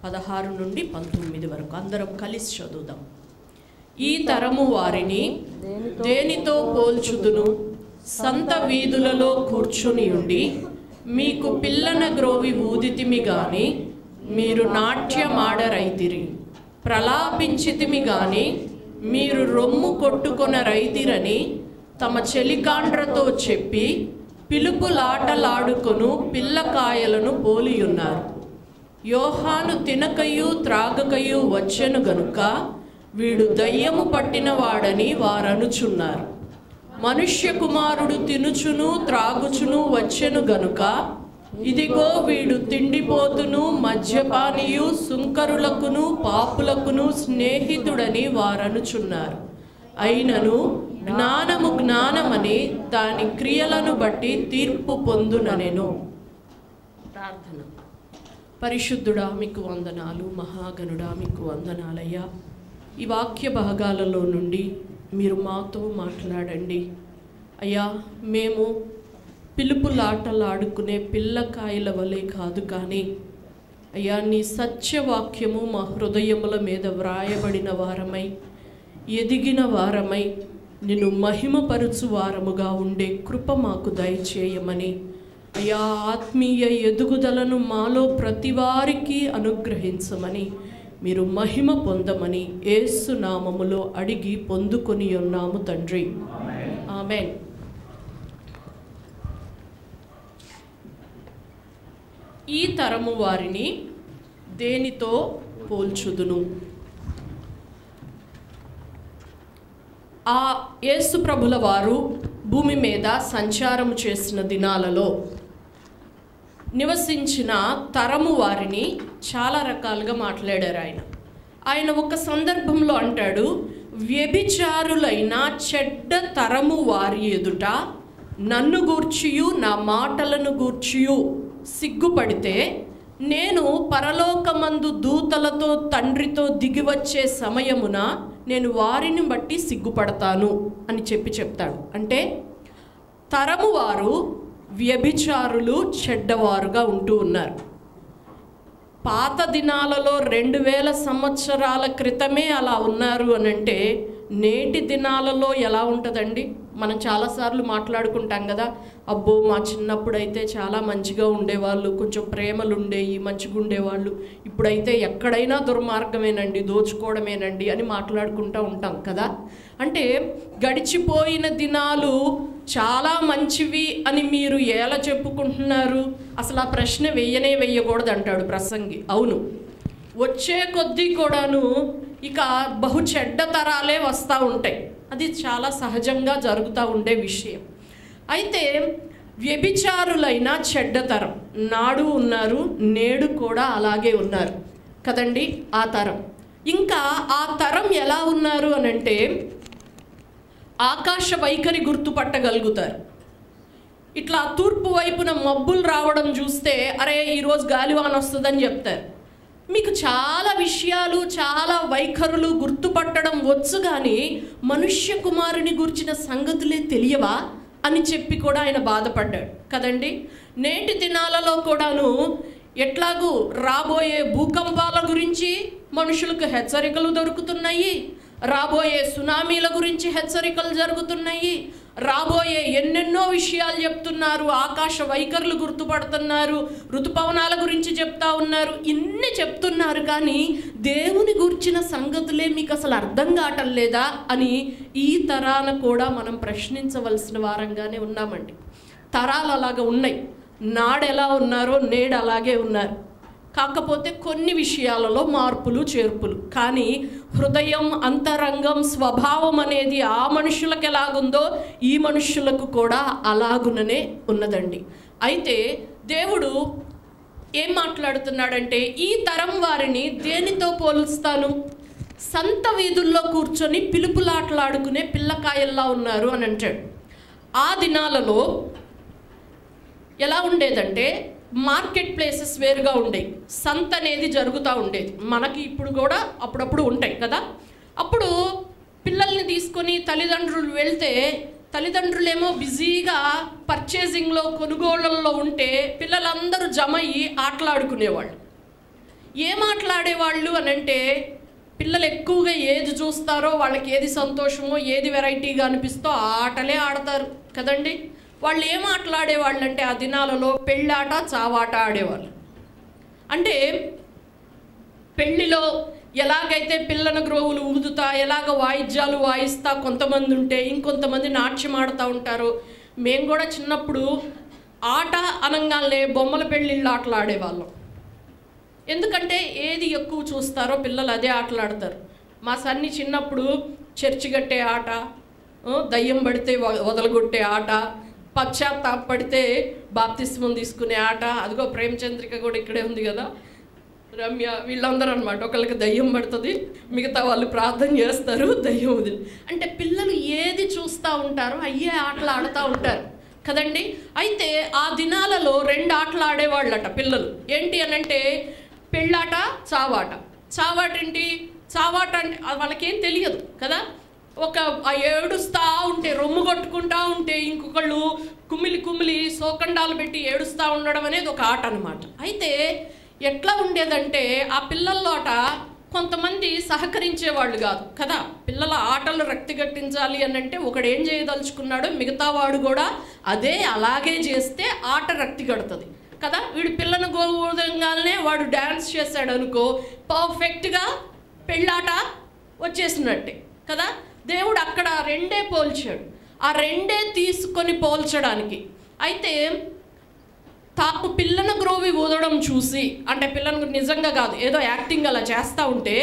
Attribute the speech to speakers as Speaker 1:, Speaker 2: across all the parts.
Speaker 1: 16 నుండి 19 వరకు అందరం కలిసి చదువుదాం. ఈ తరము వారిని దేనితో పోల్చుదును? సంత వీధులలో కూర్చుని ఉండి మీకు పిల్లన గ్రోవి ఊదితిమి గాని మీరు నాట్యమాడరైతిరి, ప్రలాపించితిమి గాని మీరు రొమ్ము కొట్టుకొన రైతిరని తమ చెలికాండ్రతో చెప్పి పిలుపులాటలాడుకొను పిల్లకాయలను పోలియున్నారు. యోహాను తినకయు త్రాగకయు వచ్చెను గనుక వీడు దయ్యము పట్టినవాడని వారనుచున్నారు. మనుష్య కుమారుడు తినుచును త్రాగుచును వచ్చెను గనుక ఇదిగో వీడు తిండిపోతును మద్యపానియు సుంకరులకును పాపులకును స్నేహితుడని వారనుచున్నారు. అయినను జ్ఞానము జ్ఞానమని దాని క్రియలను బట్టి తీర్పు పొందుననెను. ప్రార్థన. పరిశుద్ధుడా మీకు వందనాలు, మహాగణుడా మీకు వందనాలయ్యా. ఈ వాక్య భాగాలలో నుండి మీరు మాతో మాట్లాడండి అయ్యా. మేము పిలుపులాటలాడుకునే పిల్లకాయల వలె కాదు కానీ అయ్యా నీ సత్యవాక్యము మా హృదయముల మీద వ్రాయబడిన వారమై, ఎదిగిన వారమై, నిన్ను మహిమపరుచు వారముగా ఉండే కృప మాకు దయచేయమని అయ్యా, ఆత్మీయ ఎదుగుదలను మాలో ప్రతి వారికి అనుగ్రహించమని, మీరు మహిమ పొందమని యేసు నామములో అడిగి పొందుకొని ఉన్నాము తండ్రి, ఆమేన్. ఈ తరము వారిని దేనితో పోల్చుదును? ఆ యేసు ప్రభుల వారు భూమి మీద సంచారము చేసిన దినాలలో నివసించిన తరము వారిని చాలా రకాలుగా మాట్లాడారు ఆయన ఒక సందర్భంలో అంటాడు, వ్యభిచారులైన చెడ్డ తరము వారి ఎదుట నన్ను గూర్చియు నా మాటలను గూర్చియు సిగ్గుపడితే నేను పరలోకమందు దూతలతో తండ్రితో దిగివచ్చే సమయమున నేను వారిని బట్టి సిగ్గుపడతాను అని చెప్తాడు. అంటే తరము వారు వ్యభిచారులు చెడ్డవారుగా ఉంటూ ఉన్నారు. పాత దినాలలో 2000 సంవత్సరాల క్రితమే అలా ఉన్నారు అని అంటే నేటి దినాలలో ఎలా ఉంటుందండి? మనం చాలాసార్లు మాట్లాడుకుంటాం కదా, అబ్బో మా చిన్నప్పుడు అయితే చాలా మంచిగా ఉండేవాళ్ళు, కొంచెం ప్రేమలు ఉండేవి, మంచిగా ఉండేవాళ్ళు, ఇప్పుడైతే ఎక్కడైనా దుర్మార్గమేనండి, దోచుకోవడమేనండి అని మాట్లాడుకుంటూ ఉంటాం కదా. అంటే గడిచిపోయిన దినాలు చాలా మంచివి అని మీరు ఎలా చెప్పుకుంటున్నారు? అసలు ఆ ప్రశ్న వేయకూడదు అంటాడు ప్రసంగి. అవును, వచ్చే కొద్దీ కూడాను ఇక బహు చెడ్డ తరాలే వస్తూ ఉంటాయి. అది చాలా సహజంగా జరుగుతూ ఉండే విషయం. అయితే వ్యభిచారులైన చెడ్డతరం నాడు ఉన్నారు, నేడు కూడా అలాగే ఉన్నారు కదండి ఆ తరం. ఇంకా ఆ తరం ఎలా ఉన్నారు అని అంటే ఆకాశ వైఖరి గుర్తుపట్టగలుగుతారు. ఇట్లా తూర్పు వైపున మబ్బులు రావడం చూస్తే అరే ఈరోజు గాలివాన వస్తుందని చెప్తారు. మీకు చాలా విషయాలు, చాలా వైఖరులు గుర్తుపట్టడం వచ్చు, కానీ మనుష్య కుమారుని గురించిన సంగతులే తెలియవా అని చెప్పి కూడా ఆయన బాధపడ్డాడు కదండి. నేటి దినాలలో కూడాను ఎట్లాగూ రాబోయే భూకంపాల గురించి మనుషులకు హెచ్చరికలు దొరుకుతున్నాయి, రాబోయే సునామీల గురించి హెచ్చరికలు జరుగుతున్నాయి, రాబోయే ఎన్నెన్నో విషయాలు చెప్తున్నారు, ఆకాశ వైఖరులు గుర్తుపడుతున్నారు, ఋతుపవనాల గురించి చెప్తా ఉన్నారు, ఇన్ని చెప్తున్నారు. కానీ దేవుని గురించిన సంగతులే మీకు అసలు అర్థం కావటం లేదా అని ఈ తరాన కూడా మనం ప్రశ్నించవలసిన వారంగానే ఉన్నామండి. తరాలు అలాగే ఉన్నాయి, నాడు ఎలా ఉన్నారో నేడు అలాగే ఉన్నారు. కాకపోతే కొన్ని విషయాలలో మార్పులు చేర్పులు, కానీ హృదయం, అంతరంగం, స్వభావం అనేది ఆ మనుషులకు ఎలాగుందో ఈ మనుషులకు కూడా అలాగుననే ఉన్నదండి. అయితే దేవుడు ఏం మాట్లాడుతున్నాడంటే ఈ తరం వారిని దేనితో పోలుస్తాను? సంత వీధుల్లో కూర్చొని పిలుపులాటలాడుకునే పిల్లకాయల్లా ఉన్నారు అని అంటాడు. ఆ దినాలలో ఎలా ఉండేదంటే మార్కెట్ ప్లేసెస్ వేరుగా ఉండేవి, సంత అనేది జరుగుతూ ఉండేది. మనకి ఇప్పుడు కూడా అప్పుడప్పుడు ఉంటాయి కదా. అప్పుడు పిల్లల్ని తీసుకొని తల్లిదండ్రులు వెళ్తే తల్లిదండ్రులేమో బిజీగా పర్చేసింగ్లో, కొనుగోళ్లలో ఉంటే పిల్లలందరూ జమ అయ్యి ఆటలాడుకునేవాళ్ళు. ఏం ఆటలాడేవాళ్ళు అని అంటే, పిల్లలు ఎక్కువగా ఏది చూస్తారో, వాళ్ళకి ఏది సంతోషమో, ఏది వెరైటీగా అనిపిస్తో ఆ ఆటలే ఆడతారు కదండి. వాళ్ళు ఏం ఆటలాడేవాళ్ళు అంటే, ఆ దినాలలో పెళ్ళాట చావాట ఆడేవాళ్ళు. అంటే పెళ్ళిలో ఎలాగైతే పిల్లన గ్రోవులు ఊదుతా, ఎలాగ వాయిద్యాలు వాయిస్తా కొంతమంది ఉంటే, ఇంకొంతమంది నాట్యం ఆడుతూ ఉంటారు. మేము కూడా చిన్నప్పుడు ఆట అనగానే బొమ్మల పెళ్ళిళ్ళు ఆటలు ఆడేవాళ్ళం. ఎందుకంటే ఏది ఎక్కువ చూస్తారో పిల్లలు అదే ఆటలాడతారు. మా సన్ని చిన్నప్పుడు చర్చి కట్టే ఆట, దయ్యం పడితే వదలగొట్టే ఆట, పశ్చాత్తాపడితే బాప్తిస్మం తీసుకునే ఆట. అదిగో ప్రేమచంద్రిక కూడా ఇక్కడే ఉంది కదా, రమ్య, వీళ్ళందరూ అనమాట. ఒకళ్ళకి దయ్యం పడుతుంది, మిగతా వాళ్ళు ప్రార్థన చేస్తారు, దయ్యం వదిలి. అంటే పిల్లలు ఏది చూస్తూ ఉంటారో అయ్యే ఆటలు ఆడుతూ ఉంటారు కదండి. అయితే ఆ దినాలలో 2 ఆటలు ఆడేవాళ్ళట పిల్లలు. ఏంటి అని అంటే, పెళ్ళాట చావాట. చావాట ఏంటి? చావాట అంటే వాళ్ళకేం తెలియదు కదా. ఒక ఏడుస్తూ ఉంటే, రొమ్ము కొట్టుకుంటూ ఉంటే, ఇంకొకళ్ళు కుమిలి కుమిలి సోకండాలు పెట్టి ఏడుస్తూ ఉండడం అనేది ఒక ఆట అనమాట. అయితే ఎట్లా ఉండేదంటే, ఆ పిల్లల్లోట కొంతమంది సహకరించేవాళ్ళు కాదు కదా. పిల్లల ఆటలు రక్తి గట్టించాలి అని అంటే ఒకడు ఏం చేయదలుచుకున్నాడో మిగతా వాడు కూడా అదే అలాగే చేస్తే ఆట రక్తి కడుతుంది కదా. వీడు పిల్లను గోదంగానే వాడు డ్యాన్స్ చేశాడు అనుకో, పర్ఫెక్ట్గా పెళ్ళాట వచ్చేసినట్టే కదా. దేవుడు అక్కడ 2 పోల్చాడు. ఆ 2 తీసుకొని పోల్చడానికి. అయితే తాము పిల్లను గ్రోవి ఊదడం చూసి, అంటే పిల్లను నిజంగా కాదు ఏదో యాక్టింగ్ అలా చేస్తూ ఉంటే,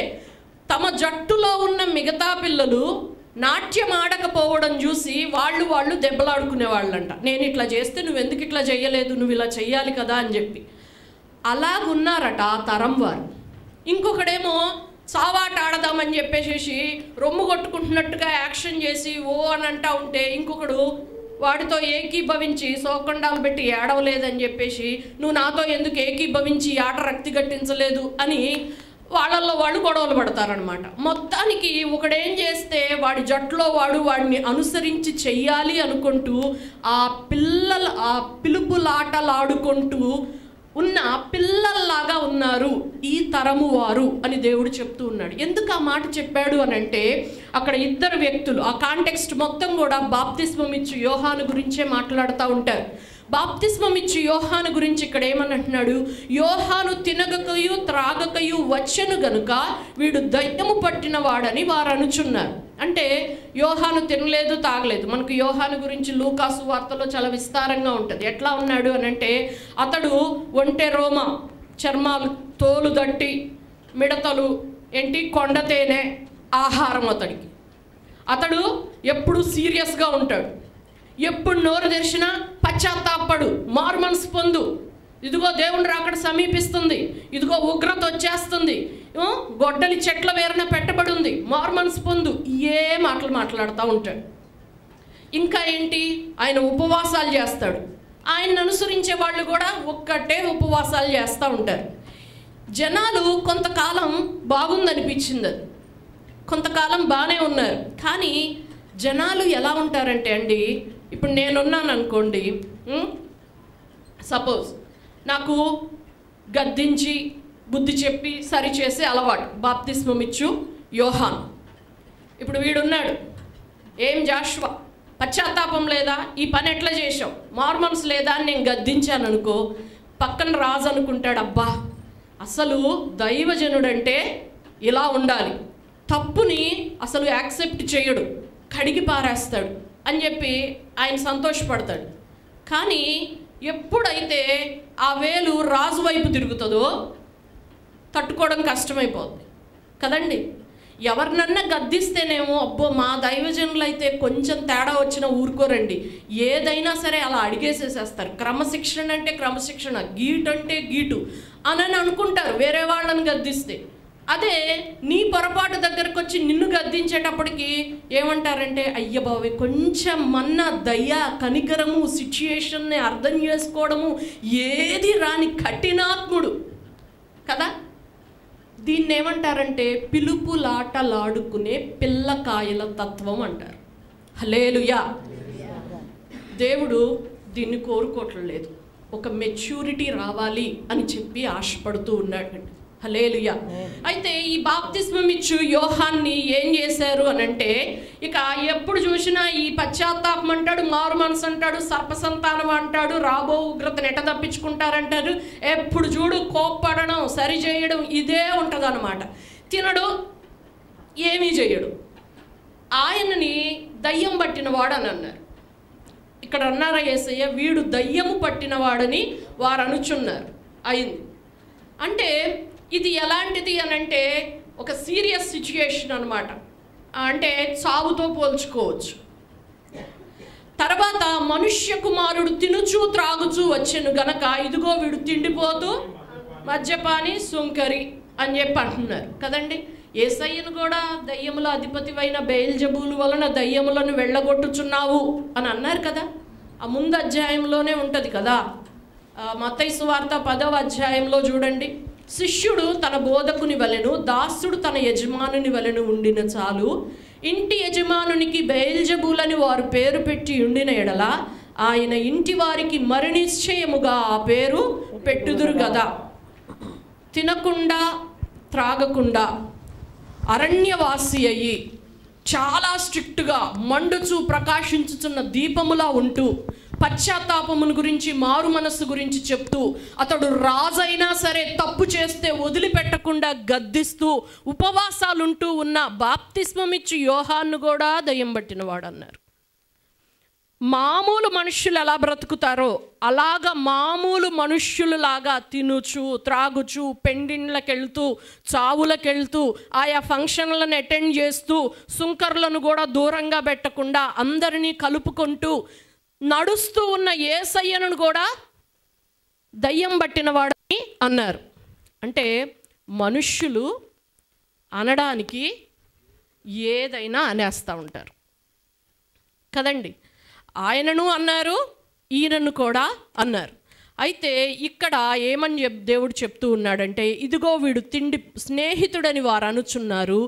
Speaker 1: తమ జట్టులో ఉన్న మిగతా పిల్లలు నాట్యం ఆడకపోవడం చూసి వాళ్ళు దెబ్బలాడుకునే వాళ్ళంట. నేను ఇట్లా చేస్తే నువ్వు ఎందుకు ఇట్లా చేయలేదు, నువ్వు ఇలా చెయ్యాలి కదా అని చెప్పి. అలాగున్నారట ఆ తరం వారు. ఇంకొకడేమో చావాట ఆడదామని చెప్పేసి రొమ్ము కొట్టుకుంటున్నట్టుగా యాక్షన్ చేసి ఓ అని అంటా ఉంటే, ఇంకొకడు వాడితో ఏకీభవించి సోకండాలు పెట్టి ఏడవలేదని చెప్పేసి, నువ్వు నాతో ఎందుకు ఏకీభవించి ఆట రక్తి గట్టించలేదు అని వాళ్ళల్లో వాళ్ళు గొడవలు పడతారనమాట. మొత్తానికి ఒకడేం చేస్తే వాడి జట్లో వాడిని అనుసరించి చెయ్యాలి అనుకుంటూ ఆ పిలుపులాటలాడుకుంటూ ఉన్న పిల్లల్లాగా ఉన్నారు ఈ తరము వారు అని దేవుడు చెప్తూ ఉన్నాడు. ఎందుకు ఆ మాట చెప్పాడు అని అంటే, అక్కడ 2 వ్యక్తులు, ఆ కాంటెక్స్ట్ మొత్తం కూడా బాప్తిస్మం ఇచ్చి యోహాను గురించే మాట్లాడుతూ ఉంటారు. బాప్తిస్మం ఇచ్చి యోహాను గురించి ఇక్కడ ఏమని అంటున్నాడు, యోహాను తినగకయు త్రాగకయు వచ్చెను గనుక వీడు దయ్యము పట్టిన వాడని వారు అనుచున్నారు. అంటే యోహాను తినలేదు తాగలేదు. మనకు యోహాను గురించి లూకాసు వార్తలో చాలా విస్తారంగా ఉంటుంది. ఎట్లా ఉన్నాడు అని అంటే, అతడు ఒంటె రోమ, చర్మాలు, తోలు దట్టి, మిడతలు, కొండ తేనె ఆహారం అతడికి. అతడు ఎప్పుడు సీరియస్గా ఉంటాడు. ఎప్పుడు నోరు తెరిచినా పశ్చాత్తాపడు, మారుమనసు పొందు, ఇదిగో దేవుని రాకడ సమీపిస్తుంది, ఇదిగో ఉగ్రత వచ్చేస్తుంది, గొడ్డలి చెట్ల వేరున పెట్టబడి ఉంది, మారుమనసు పొందు, ఏ మాటలు మాట్లాడుతూ ఉంటాడు. ఇంకా ఏంటి, ఆయన ఉపవాసాలు చేస్తాడు. ఆయన్ని అనుసరించే వాళ్ళు కూడా ఒక్కటే ఉపవాసాలు చేస్తూ ఉంటారు. జనాలు కొంతకాలం బాగుందనిపించింది, అది కొంతకాలం బాగానే ఉన్నారు. కానీ జనాలు ఎలా ఉంటారంటే అండి, ఇప్పుడు నేనున్నాను అనుకోండి, సపోజ్ నాకు గద్దించి బుద్ధి చెప్పి సరిచేసే అలవాటు, బాప్తిస్మం ఇచ్చు యోహాను. ఇప్పుడు వీడున్నాడు, ఏం జాషువా, పశ్చాత్తాపం లేదా, ఈ పని ఎట్లా చేసావు, మారుమనసు లేదా అని నేను గద్దించాను అనుకో, పక్కన రాజు అనుకుంటాడు, అబ్బా అసలు దైవజనుడంటే ఇలా ఉండాలి, తప్పుని అసలు యాక్సెప్ట్ చేయడు, కడిగి పారేస్తాడు అని చెప్పి ఆయన సంతోషపడతాడు. కానీ ఎప్పుడైతే ఆ వేలు రాజు వైపు తిరుగుతుందో తట్టుకోవడం కష్టమైపోద్ది కదండి. ఎవరినన్నా గద్దిస్తేనేమో, అబ్బో మా దైవజనులు అయితే కొంచెం తేడా వచ్చినా ఊరుకోరండి, ఏదైనా సరే అలా అడిగేసేసేస్తారు. క్రమశిక్షణ అంటే క్రమశిక్షణ, గీటు అంటే గీటు అని అనుకుంటారు వేరే వాళ్ళని గద్దిస్తే. అదే నీ పొరపాటు దగ్గరకు వచ్చి నిన్ను గద్దించేటప్పటికి ఏమంటారంటే, అయ్య బాబోయ్ కొంచెం మన్నా దయ, కనికరము, సిచ్యుయేషన్ని అర్థం చేసుకోవడము ఏది రాని కఠినాత్ముడు కదా. దీన్ని ఏమంటారంటే పిలుపులాటలాడుకునే పిల్లకాయల తత్వం అంటారు. హల్లెలూయా. దేవుడు దీన్ని కోరుకోవట్లేదు, ఒక మెచ్యూరిటీ రావాలి అని చెప్పి ఆశపడుతూ ఉన్నాడు. హల్లెలూయా. అయితే ఈ బాప్తిస్మం ఇచ్చు యోహాన్ని ఏం చేశారు అనంటే, ఇక ఎప్పుడు చూసినా ఈ పశ్చాత్తాపం అంటాడు, మారు మనసు అంటాడు, సర్పసంతానం అంటాడు, రాబో ఉగ్రతను ఎట తప్పించుకుంటారంటారు. ఎప్పుడు చూడు కోప్పడడం, సరి చేయడం ఇదే ఉంటుంది అన్నమాట. తినడు, ఏమీ చేయడు. ఆయనని దయ్యం పట్టినవాడు అని అన్నారు. ఇక్కడ అన్నారా యేసయ్య, వీడు దయ్యము పట్టినవాడని వారు అనుచున్నారు. అయింది అంటే ఇది ఎలాంటిది అని అంటే ఒక సీరియస్ సిచ్యుయేషన్ అనమాట. అంటే చావుతో పోల్చుకోవచ్చు. తర్వాత మనుష్య కుమారుడు తినుచూ త్రాగుచూ వచ్చెను గనక ఇదిగో వీడు తిండిపోతూ మద్యపాని సుంకరి అని చెప్పి అంటున్నారు కదండి. యేసయ్యను కూడా దయ్యముల అధిపతివైన బెయల్జెబూలు వలన దయ్యములను వెళ్ళగొట్టుచున్నావు అని అన్నారు కదా. ఆ ముందు అధ్యాయంలోనే ఉంటుంది కదా. మత్తయి సువార్త 10వ అధ్యాయంలో చూడండి. శిష్యుడు తన బోధకుని వలెను, దాసుడు తన యజమానుని వలెను ఉండిన చాలు. ఇంటి యజమానునికి బెయల్జెబూలని వారు పేరు పెట్టి ఉండిన ఎడల ఆయన ఇంటి వారికి మరి నిశ్చయముగా ఆ పేరు పెట్టుదురు కదా. తినకుండా త్రాగకుండా అరణ్యవాసి అయ్యి చాలా స్ట్రిక్ట్గా మండుచూ ప్రకాశించుతున్న దీపములా ఉంటూ పశ్చాత్తాపమును గురించి, మారు మనస్సు గురించి చెప్తూ, అతడు రాజైనా సరే తప్పు చేస్తే వదిలిపెట్టకుండా గద్దిస్తూ ఉపవాసాలుంటూ ఉన్న బాప్తిస్మమిచ్చి యోహాన్ను కూడా దయ్యం పట్టినవాడు అన్నారు. మామూలు మనుష్యులు ఎలా బ్రతుకుతారో అలాగ మామూలు మనుష్యులలాగా తినుచు త్రాగుచు పెండిండ్లకెళ్తూ చావులకెళ్తూ ఆయా ఫంక్షన్లను అటెండ్ చేస్తూ సుంకర్లను కూడా దూరంగా పెట్టకుండా అందరినీ కలుపుకుంటూ నడుస్తూ ఉన్న యేసయ్యను కూడా దయ్యం పట్టినవాడని అన్నారు. అంటే మనుష్యులు అనడానికి ఏదైనా అనేస్తూ ఉంటారు కదండి. ఆయనను అన్నారు, ఈయనను కూడా అన్నారు. అయితే ఇక్కడ ఏమని దేవుడు చెప్తూ ఉన్నాడంటే, ఇదిగో వీడు తిండి స్నేహితుడని వారు అనుచున్నారు,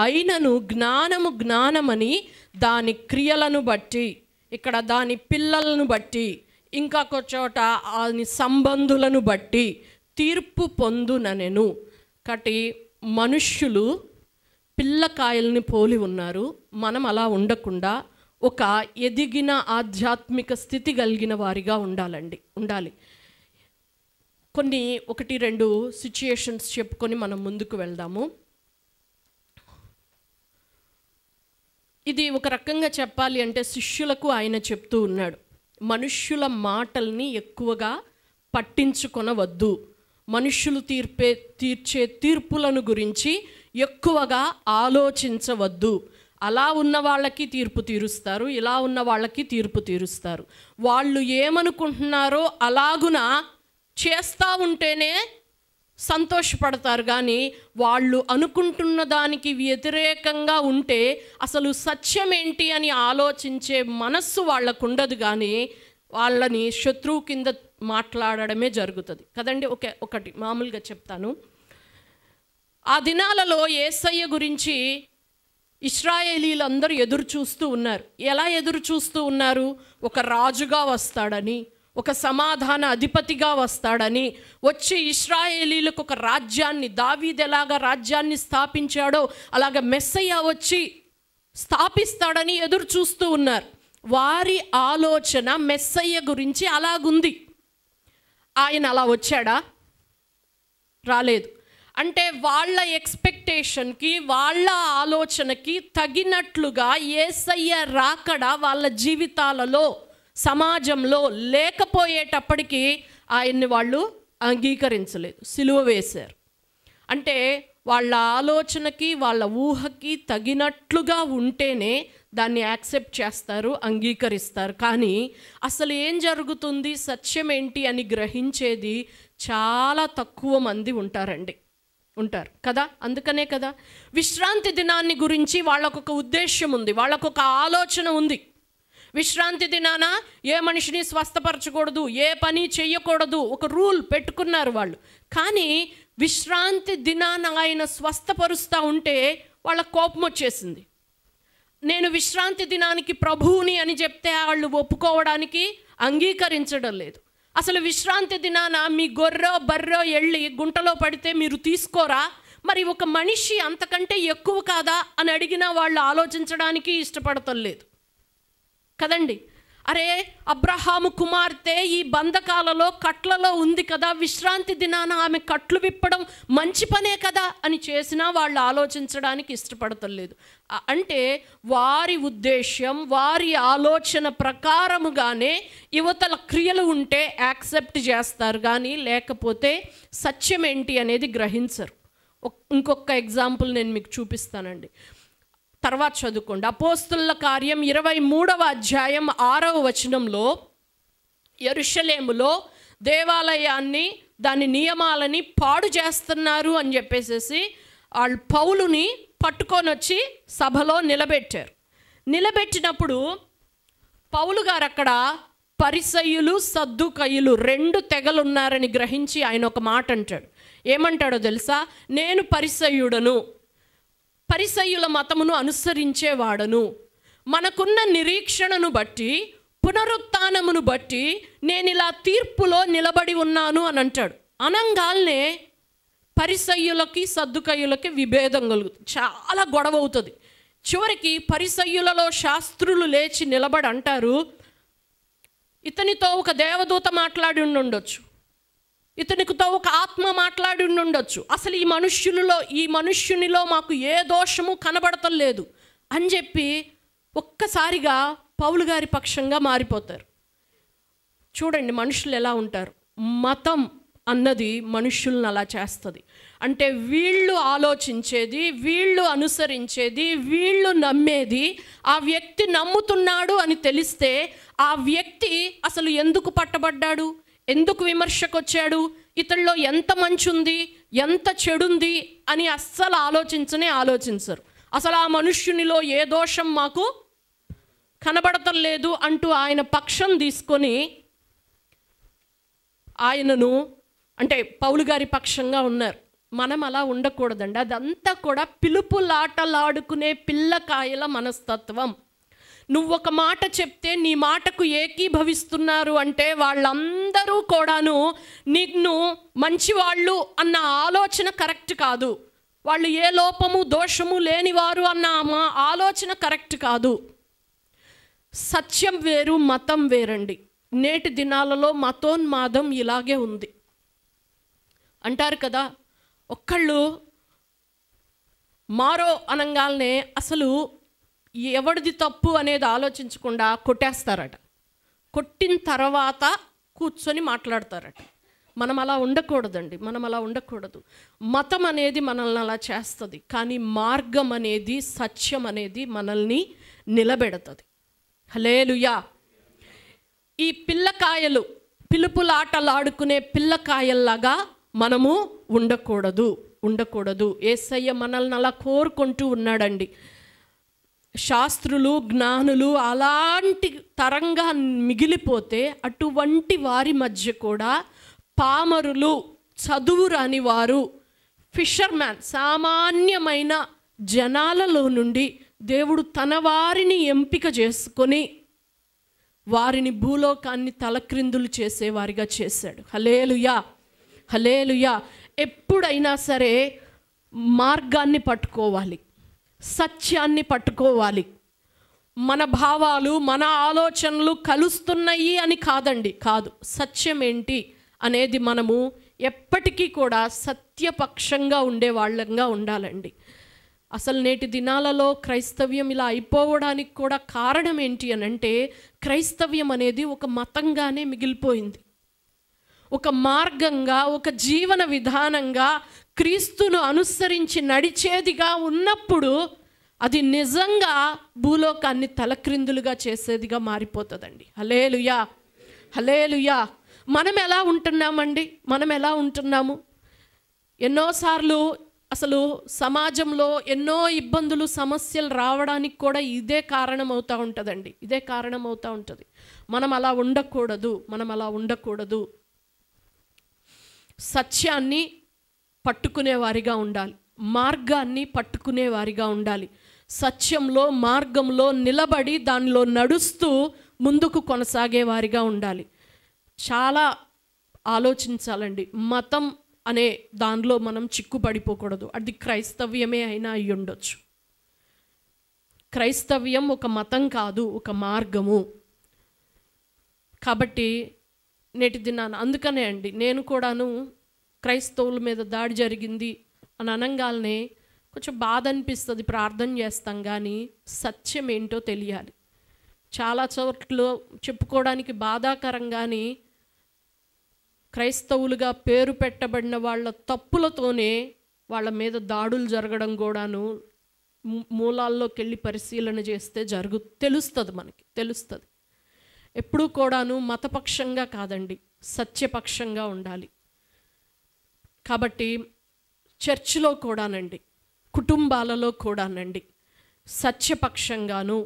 Speaker 1: అయినను జ్ఞానము జ్ఞానమని దాని క్రియలను బట్టి, ఇక్కడ దాని పిల్లలను బట్టి, ఇంకా చోట దాని సంబంధులను బట్టి తీర్పు పొందుననెను. కాబట్టి మనుష్యులు పిల్లకాయల్ని పోలి ఉన్నారు. మనం అలా ఉండకుండా ఒక ఎదిగిన ఆధ్యాత్మిక స్థితి కలిగిన వారిగా ఉండాలి. కొన్ని 1-2 సిచ్యుయేషన్స్ చెప్పుకొని మనం ముందుకు వెళ్దాము. ఇది ఒక రకంగా చెప్పాలి అంటే శిష్యులకు ఆయన చెప్తూ ఉన్నాడు, మనుష్యుల మాటల్ని ఎక్కువగా పట్టించుకొనవద్దు, మనుష్యులు తీర్చే తీర్పులను గురించి ఎక్కువగా ఆలోచించవద్దు. అలా ఉన్న వాళ్ళకి తీర్పు తీరుస్తారు, ఇలా ఉన్న వాళ్ళకి తీర్పు తీరుస్తారు. వాళ్ళు ఏమనుకుంటున్నారో అలాగున చేస్తూ ఉంటేనే సంతోషపడతారు. కానీ వాళ్ళు అనుకుంటున్న దానికి వ్యతిరేకంగా ఉంటే అసలు సత్యం ఏంటి అని ఆలోచించే మనస్సు వాళ్ళకు ఉండదు. కానీ వాళ్ళని శత్రువు కింద మాట్లాడడమే జరుగుతుంది కదండి. ఒకటి మామూలుగా చెప్తాను. ఆ దినాలలో యేసయ్య గురించి ఇశ్రాయేలీలందరూ ఎదురు చూస్తూ ఉన్నారు. ఎలా ఎదురు చూస్తూ ఉన్నారు? ఒక రాజుగా వస్తాడని, ఒక సమాధాన అధిపతిగా వస్తాడని, వచ్చి ఇశ్రాయేలీలకు ఒక రాజ్యాన్ని, దావీదు ఎలాగా రాజ్యాన్ని స్థాపించాడో అలాగ మెస్సయ్య వచ్చి స్థాపిస్తాడని ఎదురు చూస్తూ ఉన్నారు. వారి ఆలోచన మెస్సయ్య గురించి అలాగుంది. ఆయన అలా వచ్చాడా? రాలేదు. అంటే వాళ్ళ ఎక్స్పెక్టేషన్కి, వాళ్ళ ఆలోచనకి తగినట్లుగా యేసయ్య రాకడ వాళ్ళ జీవితాలలో, సమాజంలో లేకపోయేటప్పటికీ ఆయన్ని వాళ్ళు అంగీకరించలేదు, సిలువ వేశారు. అంటే వాళ్ళ ఆలోచనకి, వాళ్ళ ఊహకి తగినట్లుగా ఉంటేనే దాన్ని యాక్సెప్ట్ చేస్తారు, అంగీకరిస్తారు. కానీ అసలు ఏం జరుగుతుంది, సత్యం ఏంటి అని గ్రహించేది చాలా తక్కువ మంది ఉంటారు కదా. అందుకనే కదా విశ్రాంతి దినాన్ని గురించి వాళ్ళకొక ఉద్దేశం ఉంది, వాళ్ళకొక ఆలోచన ఉంది. విశ్రాంతి దినాన ఏ మనిషిని స్వస్థపరచకూడదు, ఏ పని చెయ్యకూడదు, ఒక రూల్ పెట్టుకున్నారు వాళ్ళు. కానీ విశ్రాంతి దినాన ఆయన స్వస్థపరుస్తూ ఉంటే వాళ్ళ కోపం వచ్చేసింది. నేను విశ్రాంతి దినానికి ప్రభువుని అని చెప్తే వాళ్ళు ఒప్పుకోవడానికి అంగీకరించడం లేదు. అసలు విశ్రాంతి దినాన మీ గొర్రె బర్రె వెళ్ళి గుంటలో పడితే మీరు తీసుకోరా? మరి ఒక మనిషి అంతకంటే ఎక్కువ కాదా అని అడిగినా వాళ్ళు ఆలోచించడానికి ఇష్టపడతలేదు కదండి. అరే, అబ్రహాము కుమార్తె ఈ బంధకాలలో కట్లలో ఉంది కదా, విశ్రాంతి దినాన ఆమె కట్లు విప్పడం మంచి పనే కదా అని చేసినా వాళ్ళు ఆలోచించడానికి ఇష్టపడతలేదు. అంటే వారి ఉద్దేశం, వారి ఆలోచన ప్రకారముగానే యువతల క్రియలు ఉంటే యాక్సెప్ట్ చేస్తారు, కానీ లేకపోతే సత్యం ఏంటి అనేది గ్రహించరు. ఇంకొక ఎగ్జాంపుల్ నేను మీకు చూపిస్తానండి, తర్వాత చదువుకోండి. అపోస్తుల కార్యం 23వ అధ్యాయం 6వ వచనంలో యెరూషలేములో దేవాలయాన్ని, దాని నియమాలని పాడు చేస్తున్నారు అని చెప్పేసి వాళ్ళు పౌలుని పట్టుకొని వచ్చి సభలో నిలబెట్టారు. నిలబెట్టినప్పుడు పౌలు గారు అక్కడ పరిసయ్యులు సద్దుకయ్యులు 2 తెగలున్నారని గ్రహించి ఆయన ఒక మాట అంటాడు. ఏమంటాడో తెలుసా? నేను పరిసయ్యుడను, పరిసయ్యుల మతమును అనుసరించేవాడను, మనకున్న నిరీక్షణను బట్టి, పునరుత్థానమును బట్టి నేను ఇలా తీర్పులో నిలబడి ఉన్నాను అని అంటాడు. అనంగాల్నే పరిసయ్యులకి సద్దుకయ్యులకి విభేదం కలుగుతుంది, చాలా గొడవ అవుతుంది. చివరికి పరిసయ్యులలో శాస్త్రులు లేచి నిలబడి అంటారు, ఇతనితో ఒక దేవదూత మాట్లాడి ఉండొచ్చు, ఇతనితో ఒక ఆత్మ మాట్లాడి ఉండొచ్చు, అసలు ఈ మనుష్యునిలో మాకు ఏ దోషము కనబడతలేదు అని చెప్పి ఒక్కసారిగా పౌలు గారి పక్షంగా మారిపోతారు. చూడండి మనుషులు ఎలా ఉంటారు. మతం అన్నది మనుష్యులను అలా చేస్తుంది. అంటే వీళ్ళు ఆలోచించేది, వీళ్ళు అనుసరించేది, వీళ్ళు నమ్మేది ఆ వ్యక్తి నమ్ముతున్నాడు అని తెలిస్తే ఆ వ్యక్తి అసలు ఎందుకు పట్టబడ్డాడు, ఎందుకు విమర్శకు వచ్చాడు, ఇతడిలో ఎంత మంచి ఉంది, ఎంత చెడుంది అని అస్సలు ఆలోచించరు. అసలు ఆ మనుష్యునిలో ఏ దోషం మాకు కనబడటం లేదు అంటూ ఆయన పక్షం తీసుకొని ఆయనను, అంటే పౌలు గారి పక్షంగా ఉన్నారు. మనం అలా ఉండకూడదండి. అదంతా కూడా పిలుపులాటలాడుకునే పిల్లకాయల మనస్తత్వం. నువ్వు ఒక మాట చెప్తే నీ మాటకు ఏకీభవిస్తున్నారు అంటే వాళ్ళందరూ కూడాను నిన్ను మంచివాళ్ళు అన్న ఆలోచన కరెక్ట్ కాదు, వాళ్ళు ఏ లోపము దోషము లేనివారు అన్న ఆలోచన కరెక్ట్ కాదు. సత్యం వేరు, మతం వేరండి. నేటి దినాలలో మతోన్మాదం ఇలాగే ఉంది. అంటారు కదా, ఒక్కళ్ళు మారో అనగానే అసలు ఎవడిది తప్పు అనేది ఆలోచించకుండా కొట్టేస్తారట. కొట్టిన తర్వాత కూర్చొని మాట్లాడతారట. మనం అలా ఉండకూడదండి, మనం అలా ఉండకూడదు. మతం అనేది మనల్ని అలా చేస్తుంది, కానీ మార్గం అనేది, సత్యం అనేది మనల్ని నిలబెడుతుంది. హల్లెలూయా. ఈ పిల్లకాయలు పిలుపులాటలాడుకునే పిల్లకాయల్లాగా మనము ఉండకూడదు. యేసయ్య మనల్ని అలా కోరుకుంటూ ఉన్నాడండి. శాస్త్రులు, జ్ఞానులు అలాంటి తరంగా మిగిలిపోతే అటువంటి వారి మధ్య కూడా పామరులు, చదువు రాని వారు, ఫిషర్మ్యాన్, సామాన్యమైన జనాలలో నుండి దేవుడు తన వారిని ఎంపిక చేసుకొని వారిని భూలోకాన్ని తలక్రిందులు చేసేవారిగా చేశాడు. హల్లెలూయా, హల్లెలూయా. ఎప్పుడైనా సరే మార్గాన్ని పట్టుకోవాలి, సత్యాన్ని పట్టుకోవాలి. మన భావాలు, మన ఆలోచనలు కలుస్తున్నాయి అని కాదు, సత్యం ఏంటి అనేది మనము ఎప్పటికీ కూడా సత్యపక్షంగా ఉండే వాళ్ళంగా ఉండాలండి. అసలు నేటి దినాలలో క్రైస్తవ్యం ఇలా అయిపోవడానికి కూడా కారణం ఏంటి అని అంటే, క్రైస్తవ్యం అనేది ఒక మతంగానే మిగిలిపోయింది. ఒక మార్గంగా, ఒక జీవన విధానంగా క్రీస్తును అనుసరించి నడిచేదిగా ఉన్నప్పుడు అది నిజంగా భూలోకాన్ని తలక్రిందులుగా చేసేదిగా మారిపోతుందండి. హల్లెలూయా, హల్లెలూయా. మనం ఎలా ఉంటున్నామండి? మనం ఎలా ఉంటున్నాము? ఎన్నోసార్లు అసలు సమాజంలో ఎన్నో ఇబ్బందులు, సమస్యలు రావడానికి కూడా ఇదే కారణం అవుతూ ఉంటుందండి, ఇదే కారణం అవుతూ ఉంటుంది. మనం అలా ఉండకూడదు. సత్యాన్ని పట్టుకునేవారిగా ఉండాలి, మార్గాన్ని పట్టుకునేవారిగా ఉండాలి. సత్యంలో, మార్గంలో నిలబడి దానిలో నడుస్తూ ముందుకు కొనసాగేవారిగా ఉండాలి. చాలా ఆలోచించాలండి. మతం అనే దానిలో మనం చిక్కుపడిపోకూడదు. అది క్రైస్తవ్యమే అయినా అయి ఉండొచ్చు. క్రైస్తవ్యం ఒక మతం కాదు, ఒక మార్గము. కాబట్టి నేటి దినాన అందుకనే అండి నేను కూడాను క్రైస్తవుల మీద దాడి జరిగింది అని అనగానే కొంచెం బాధ అనిపిస్తుంది, ప్రార్థన చేస్తాం, కానీ సత్యం ఏంటో తెలియాలి. చాలా చోట్ల చెప్పుకోవడానికి బాధాకరంగాని క్రైస్తవులుగా పేరు పెట్టబడిన వాళ్ళ తప్పులతోనే వాళ్ళ మీద దాడులు జరగడం కూడాను మూలాల్లోకి వెళ్ళి పరిశీలన చేస్తే తెలుస్తుంది, మనకి తెలుస్తుంది. ఎప్పుడూ కూడాను మతపక్షంగా కాదండి, సత్యపక్షంగా ఉండాలి. కాబట్టి చర్చిలో కూడానండి, కుటుంబాలలో కూడానండి సత్యపక్షంగాను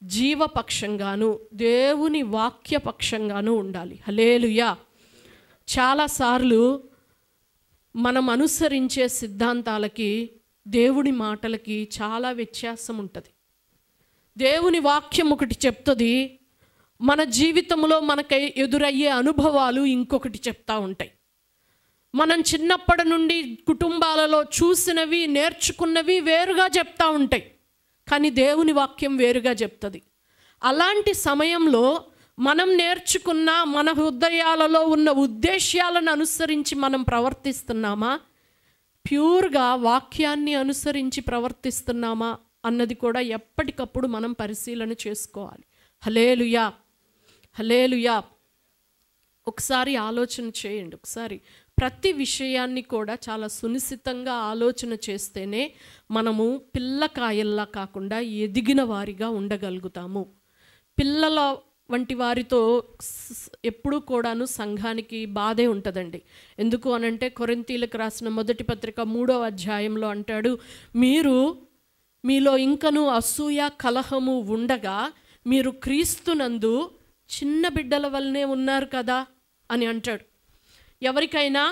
Speaker 1: జీవపక్షంగాను దేవుని వాక్యపక్షంగాను ఉండాలి. హల్లెలూయా. చాలాసార్లు మనం అనుసరించే సిద్ధాంతాలకి దేవుని మాటలకి చాలా వ్యత్యాసం ఉంటుంది. దేవుని వాక్యం ఒకటి చెప్తుంది, మన జీవితంలో మనకి ఎదురయ్యే అనుభవాలు ఇంకొకటి చెప్తూ ఉంటాయి. మనం చిన్నప్పటి నుండి కుటుంబాలలో చూసినవి నేర్చుకున్నవి వేరుగా చెప్తూ ఉంటాయి, కానీ దేవుని వాక్యం వేరుగా చెప్తుంది. అలాంటి సమయంలో మనం నేర్చుకున్న మన హృదయాలలో ఉన్న ఉద్దేశ్యాలను అనుసరించి మనం ప్రవర్తిస్తున్నామా, ప్యూర్గా వాక్యాన్ని అనుసరించి ప్రవర్తిస్తున్నామా అన్నది కూడా ఎప్పటికప్పుడు మనం పరిశీలన చేసుకోవాలి. హల్లెలూయా, హల్లెలూయా. ఒకసారి ఆలోచన చేయండి. ఒకసారి ప్రతి విషయాన్ని కూడా చాలా సునిశ్చితంగా ఆలోచన చేస్తేనే మనము పిల్లకాయల్లా కాకుండా ఎదిగిన వారిగా ఉండగలుగుతాము. పిల్లల వంటి వారితో ఎప్పుడూ కూడాను సంఘానికి బాధే ఉంటుందండి. ఎందుకు అనంటే కొరింథీయులకు రాసిన మొదటి పత్రిక 3వ అధ్యాయంలో అంటాడు, మీలో ఇంకనూ అసూయ కలహము ఉండగా మీరు క్రీస్తునందు చిన్న బిడ్డల వల్లనే ఉన్నారు కదా అని అంటాడు. ఎవరికైనా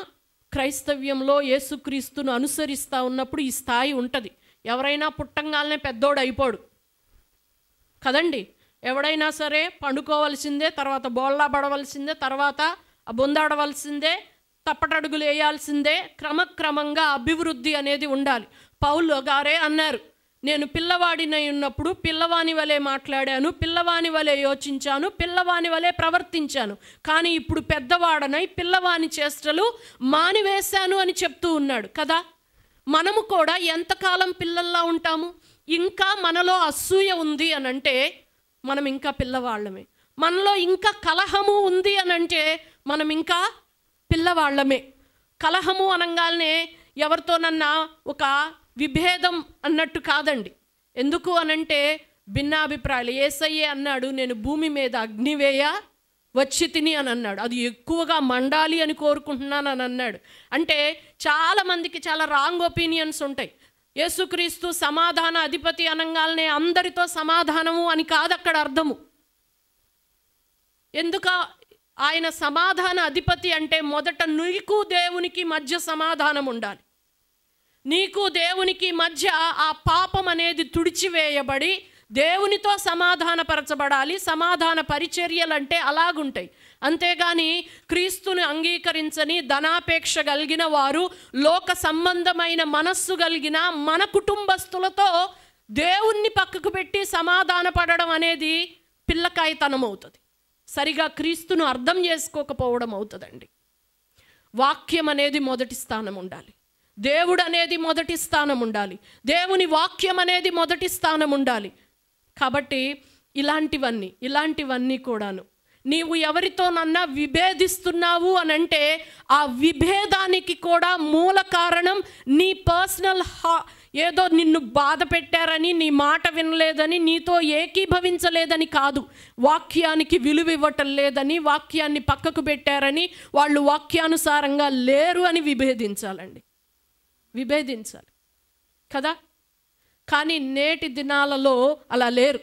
Speaker 1: క్రైస్తవ్యంలో యేసుక్రీస్తును అనుసరిస్తూ ఉన్నప్పుడు ఈ స్థాయి ఉంటుంది. ఎవరైనా పుట్టంగానే పెద్దోడు అయిపోడు కదండి. ఎవడైనా సరే పండుకోవలసిందే, తర్వాత బోళ్ళా పడవలసిందే, తర్వాత బొందాడవలసిందే, తప్పటడుగులు వేయాల్సిందే. క్రమక్రమంగా అభివృద్ధి అనేది ఉండాలి. పౌలు గారే అన్నారు, నేను పిల్లవాడినై ఉన్నప్పుడు పిల్లవాని వలె మాట్లాడాను, పిల్లవాని వలె యోచించాను, పిల్లవాని వలె ప్రవర్తించాను, కానీ ఇప్పుడు పెద్దవాడనై పిల్లవాని చేష్టలు మానివేశాను అని చెప్తూ ఉన్నాడు కదా. మనము కూడా ఎంతకాలం పిల్లల్లా ఉంటాము? ఇంకా మనలో అసూయ ఉంది అనంటే మనం ఇంకా పిల్లవాళ్ళమే. మనలో ఇంకా కలహము ఉంది అనంటే మనం ఇంకా పిల్లవాళ్ళమే. కలహము అనగానే ఎవరితోనన్నా ఒక విభేదం అన్నట్టు కాదండి. ఎందుకు అనంటే భిన్నాభిప్రాయాలు. యేసయ్యే అన్నాడు, నేను భూమి మీద అగ్నివేయ వచ్చి తిని అని అన్నాడు. అది ఎక్కువగా మండాలి అని కోరుకుంటున్నాను అని అన్నాడు. అంటే చాలామందికి చాలా రాంగ్ ఒపీనియన్స్ ఉంటాయి. యేసుక్రీస్తు సమాధాన అధిపతి అనగానే అందరితో సమాధానము అని కాదు అక్కడ అర్థము. ఎందుకు ఆయన సమాధాన అధిపతి అంటే మొదట నీకు దేవునికి మధ్య సమాధానం ఉండాలి. నీకు దేవునికి మధ్య ఆ పాపం అనేది తుడిచివేయబడి దేవునితో సమాధానపరచబడాలి. సమాధాన పరిచర్యలు అంటే అలాగుంటాయి. అంతేగాని క్రీస్తుని అంగీకరించని ధనాపేక్ష కలిగిన వారు, లోక సంబంధమైన మనస్సు కలిగిన మన కుటుంబస్తులతో దేవుణ్ణి పక్కకు పెట్టి సమాధాన పడడం అనేది పిల్లకాయతనం అవుతుంది. సరిగా క్రీస్తును అర్థం చేసుకోకపోవడం అవుతుందండి. వాక్యం అనేది మొదటి స్థానం ఉండాలి. దేవుడు అనేది మొదటి స్థానం ఉండాలి. దేవుని వాక్యం అనేది మొదటి స్థానం ఉండాలి. కాబట్టి ఇలాంటివన్నీ కూడాను నీవు ఎవరితోనన్నా విభేదిస్తున్నావు అనంటే ఆ విభేదానికి కూడా మూల కారణం నీ పర్సనల్ ఏదో నిన్ను బాధ పెట్టారని, నీ మాట వినలేదని, నీతో ఏకీభవించలేదని కాదు. వాక్యానికి విలువ ఇవ్వటం లేదని, వాక్యాన్ని పక్కకు పెట్టారని, వాళ్ళు వాక్యానుసారంగా లేరు అని విభేదించాలండి. విభేదించాలి కదా. కానీ నేటి దినాలలో అలా లేరు.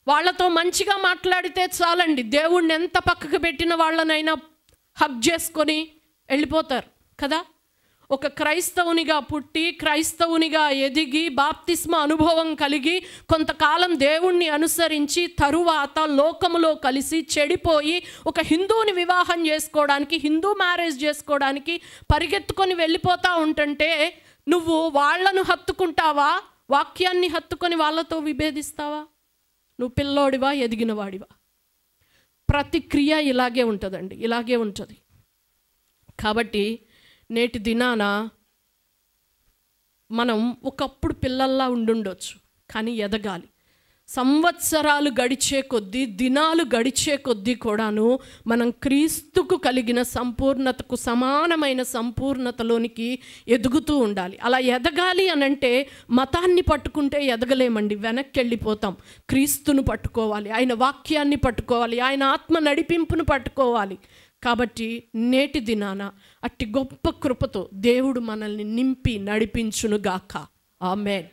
Speaker 1: వాళ్ళతో మంచిగా మాట్లాడితే చాలండి, దేవుణ్ణి ఎంత పక్కకు పెట్టిన వాళ్ళనైనా హగ్ చేసుకొని వెళ్ళిపోతారు కదా. ఒక క్రైస్తవునిగా పుట్టి క్రైస్తవునిగా ఎదిగి బాప్తిస్మ అనుభవం కలిగి కొంతకాలం దేవుణ్ణి అనుసరించి తరువాత లోకములో కలిసి చెడిపోయి ఒక హిందువుని వివాహం చేసుకోవడానికి, హిందూ మ్యారేజ్ చేసుకోవడానికి పరిగెత్తుకొని వెళ్ళిపోతూ ఉంటుంటే నువ్వు వాళ్ళను హత్తుకుంటావా, వాక్యాన్ని హత్తుకొని వాళ్ళతో విభేదిస్తావా? నువ్వు పిల్లోడివా, ఎదిగినవాడివా? ప్రతిక్రియ ఇలాగే ఉంటుందండి, ఇలాగే ఉంటుంది. కాబట్టి నేటి దినాన మనం ఒకప్పుడు పిల్లల్లా ఉండుండొచ్చు, కానీ ఎదగాలి. సంవత్సరాలు గడిచే కొద్దీ, దినాలు గడిచే కొద్దీ కూడాను మనం క్రీస్తుకు కలిగిన సంపూర్ణతకు సమానమైన సంపూర్ణతలోనికి ఎదుగుతూ ఉండాలి. అలా ఎదగాలి అనంటే మతాన్ని పట్టుకుంటే ఎదగలేమండి, వెనక్కి వెళ్ళిపోతాం. క్రీస్తును పట్టుకోవాలి, ఆయన వాక్యాన్ని పట్టుకోవాలి, ఆయన ఆత్మ నడిపింపును పట్టుకోవాలి. కాబట్టి నేటి దినాన అట్టి గొప్ప కృపతో దేవుడు మనల్ని నింపి నడిపించునుగాక. ఆమేన్.